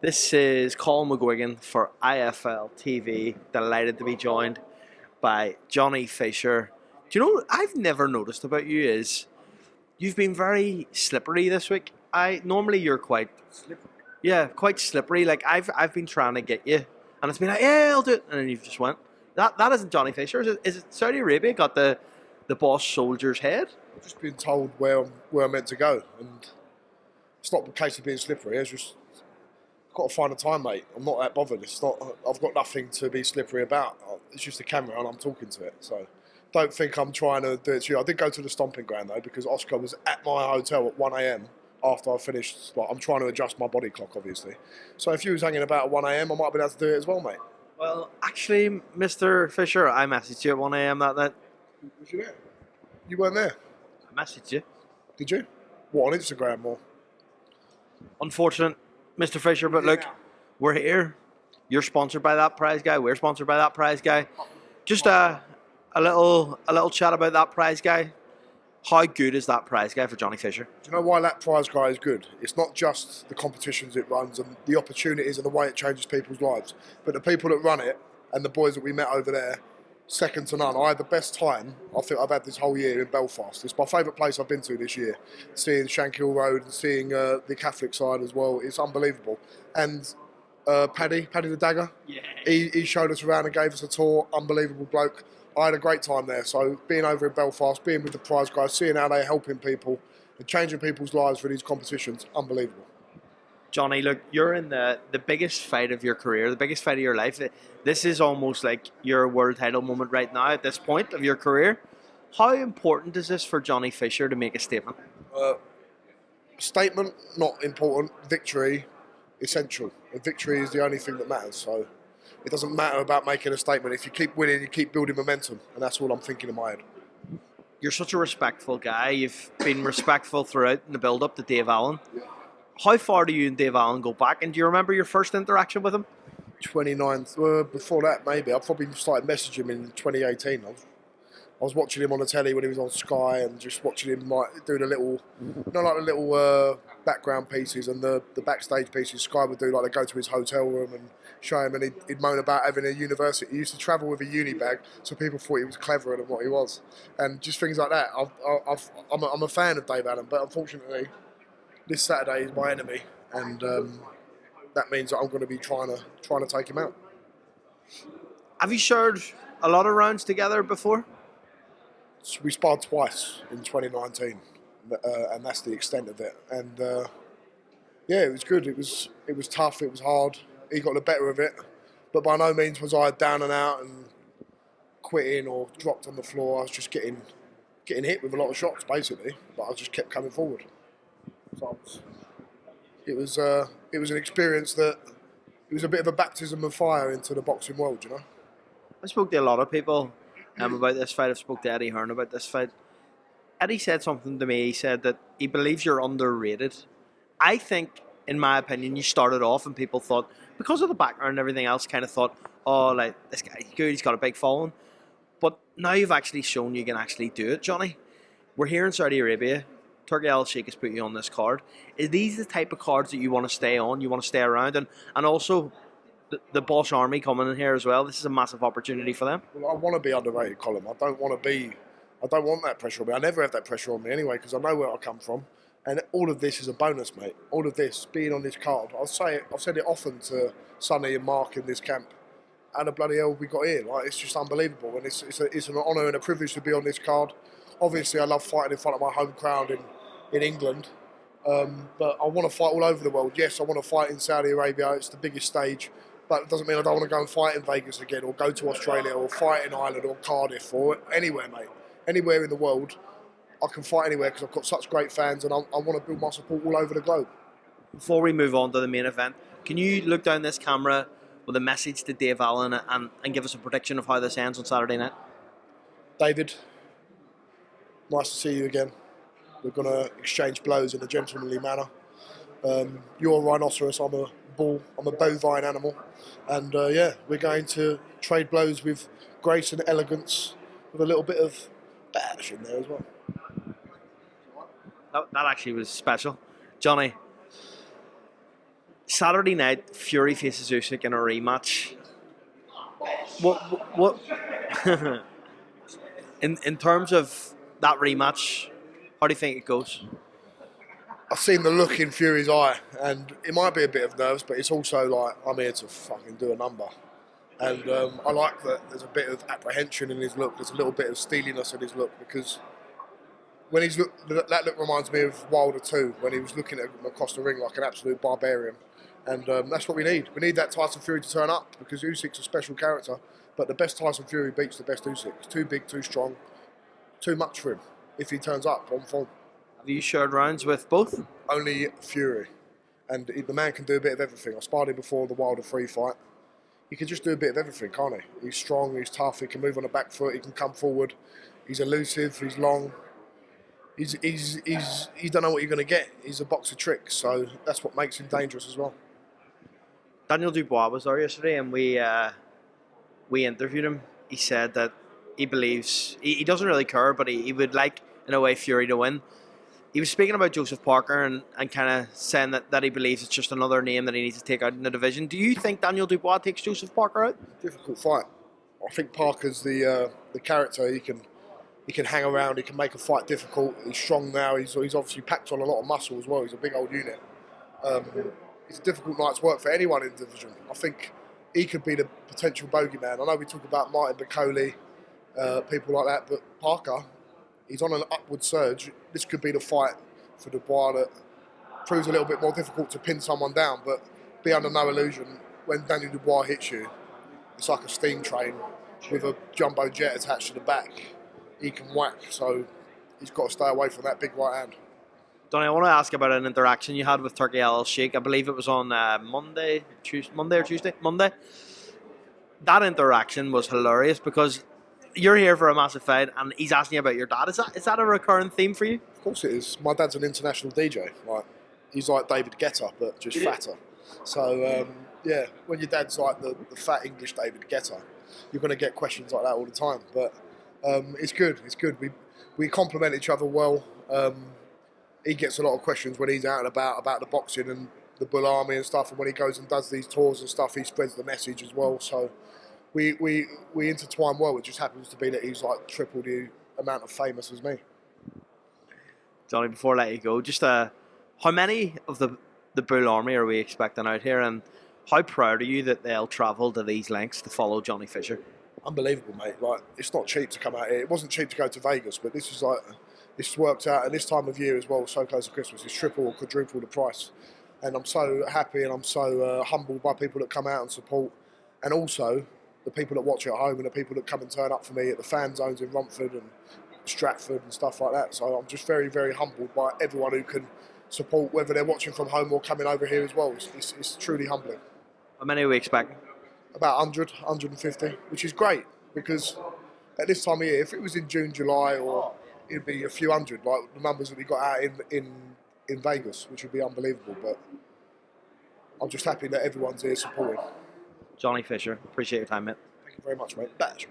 This is Colin McGuigan for IFLTV. Delighted to be joined by Johnny Fisher. Do you know what I've never noticed about you is you've been very slippery this week. Normally you're quite quite slippery. Like I've been trying to get you, and it's been like, yeah, I'll do it, and then you've just went. That isn't Johnny Fisher. Is it Saudi Arabia got the boss soldier's head? I've just been told where I'm meant to go, and it's not the case of being slippery. It's just got to find a time, mate. I'm not that bothered. It's not. I've got nothing to be slippery about. It's just a camera, and I'm talking to it. So don't think I'm trying to do it to you. I did go to the stomping ground though, because Oscar was at my hotel at 1 a.m. after I finished. Like, I'm trying to adjust my body clock, obviously. So if you was hanging about at 1 a.m., I might be able to do it as well, mate. Well, actually, Mr. Fisher, I messaged you at 1 a.m. that night. Was you there? You weren't there. I messaged you. Did you? What, on Instagram or? Unfortunate, Mr. Fisher, but look, we're here. You're sponsored by that prize guy. We're sponsored by that prize guy. Just a little chat about that prize guy. How good is that prize guy for Johnny Fisher? Do you know why that prize guy is good? It's not just the competitions it runs and the opportunities and the way it changes people's lives, but the people that run it and the boys that we met over there, second to none. I had the best time I think I've had this whole year in Belfast. It's my favourite place I've been to this year. Seeing Shankill Road and seeing the Catholic side as well, it's unbelievable. And Paddy the Dagger, he showed us around and gave us a tour. Unbelievable bloke. I had a great time there. So being over in Belfast, being with the prize guys, seeing how they're helping people and changing people's lives for these competitions, unbelievable. Johnny, look, you're in the biggest fight of your career, the biggest fight of your life. This is almost like your world title moment right now at this point of your career. How important is this for Johnny Fisher to make a statement? Statement, not important. Victory, essential. A victory is the only thing that matters. So it doesn't matter about making a statement. If you keep winning, you keep building momentum. And that's all I'm thinking in my head. You're such a respectful guy. You've been respectful throughout in the build-up to Dave Allen. How far do you and Dave Allen go back? And do you remember your first interaction with him? 29. Before that, maybe. I probably started messaging him in 2018. I was watching him on the telly when he was on Sky and just watching him like doing a little, the little background pieces and the backstage pieces. Sky would do, like they go to his hotel room and show him, and he'd moan about having a university. He used to travel with a uni bag, so people thought he was cleverer than what he was, and just things like that. I'm a fan of Dave Allen, but unfortunately, this Saturday is my enemy, and that means that I'm going to be trying to take him out. Have you shared a lot of rounds together before? So we sparred twice in 2019, and that's the extent of it. And yeah, it was good. It was tough. It was hard. He got the better of it, but by no means was I down and out and quitting or dropped on the floor. I was just getting hit with a lot of shots, basically, but I just kept coming forward. So it was an experience that it was a bit of a baptism of fire into the boxing world, you know. I spoke to a lot of people about this fight. I've spoke to Eddie Hearn about this fight. Eddie said something to me. He said that he believes you're underrated. I think, in my opinion, you started off and people thought, because of the background and everything else, kind of thought, oh, like, this guy's good, he's got a big following. But now you've actually shown you can actually do it, Johnny. We're here in Saudi Arabia. Turki Al-Sheikh has put you on this card. Are these the type of cards that you want to stay on, you want to stay around? And also, the Bosch Army coming in here as well. This is a massive opportunity for them. Well, I want to be underrated, Colin. I don't want that pressure on me. I never have that pressure on me anyway, because I know where I come from. And all of this is a bonus, mate. All of this, being on this card. I've said it often to Sonny and Mark in this camp. How the bloody hell we got here? Like, it's just unbelievable. And it's an honour and a privilege to be on this card. Obviously, I love fighting in front of my home crowd in England. But I want to fight all over the world. Yes, I want to fight in Saudi Arabia. It's the biggest stage. But it doesn't mean I don't want to go and fight in Vegas again, or go to Australia, or fight in Ireland, or Cardiff, or anywhere, mate. Anywhere in the world, I can fight anywhere because I've got such great fans, and I want to build my support all over the globe. Before we move on to the main event, can you look down this camera with a message to Dave Allen and give us a prediction of how this ends on Saturday night? David, nice to see you again. We're going to exchange blows in a gentlemanly manner. You're a rhinoceros, I'm a bull, I'm a bovine animal. And yeah, we're going to trade blows with grace and elegance, with a little bit of bash in there as well. That actually was special. Johnny, Saturday night, Fury faces Usyk in a rematch. What in terms of that rematch, how do you think it goes? I've seen the look in Fury's eye, and it might be a bit of nerves, but it's also like, I'm here to fucking do a number. And I like that there's a bit of apprehension in his look, there's a little bit of steeliness in his look, because when that look reminds me of Wilder too, when he was looking at him across the ring like an absolute barbarian. And that's what we need. We need that Tyson Fury to turn up, because Usyk's a special character, but the best Tyson Fury beats the best Usyk. It's too big, too strong, too much for him if he turns up on form. Have you shared rounds with both? Only Fury. And the man can do a bit of everything. I sparred him before the Wilder 3 fight. He can just do a bit of everything, can't he? He's strong, he's tough, he can move on the back foot, he can come forward. He's elusive, he's long. You don't know what you're going to get. He's a box of tricks, so that's what makes him dangerous as well. Daniel Dubois was there yesterday, and we interviewed him. He said that he believes he doesn't really care, but he would like, in a way, Fury to win. He was speaking about Joseph Parker and kind of saying that he believes it's just another name that he needs to take out in the division. Do you think Daniel Dubois takes Joseph Parker out? Difficult fight. I think Parker's the character. He can hang around. He can make a fight difficult. He's strong now. He's obviously packed on a lot of muscle as well. He's a big old unit. It's a difficult night's work for anyone in the division. I think he could be the potential bogeyman. I know we talk about Martin Bacoli, people like that, but Parker, he's on an upward surge. This could be the fight for Dubois that proves a little bit more difficult to pin someone down, but be under no illusion, when Daniel Dubois hits you, it's like a steam train with a jumbo jet attached to the back. He can whack, so he's got to stay away from that big right hand. Donny, I want to ask about an interaction you had with Turkey Al-Sheikh. I believe it was on Monday or Tuesday. That interaction was hilarious, because you're here for a massive fight and he's asking you about your dad. Is that a recurring theme for you? Of course it is. My dad's an international DJ. He's like David Guetta, but just fatter. So, yeah, when your dad's like the fat English David Guetta, you're going to get questions like that all the time. But it's good. It's good. We complement each other well. He gets a lot of questions when he's out and about the boxing and the Bull Army and stuff. And when he goes and does these tours and stuff, he spreads the message as well. So we intertwine well. It just happens to be that he's like triple the amount of famous as me. Johnny, before I let you go, just how many of the Bull Army are we expecting out here, and how proud are you that they'll travel to these lengths to follow Johnny Fisher? Unbelievable, mate. Like, it's not cheap to come out here. It wasn't cheap to go to Vegas, but this worked out, and this time of year as well, so close to Christmas, it's triple or quadruple the price. And I'm so happy and I'm so humbled by people that come out and support, and also the people that watch at home and the people that come and turn up for me at the fan zones in Romford and Stratford and stuff like that. So I'm just very, very humbled by everyone who can support, whether they're watching from home or coming over here as well. It's truly humbling. How many are we expecting? About 100, 150, which is great, because at this time of year, if it was in June, July, or it'd be a few hundred, like the numbers that we got out in Vegas, which would be unbelievable. But I'm just happy that everyone's here supporting. Johnny Fisher, appreciate your time, mate. Thank you very much, mate. Bash.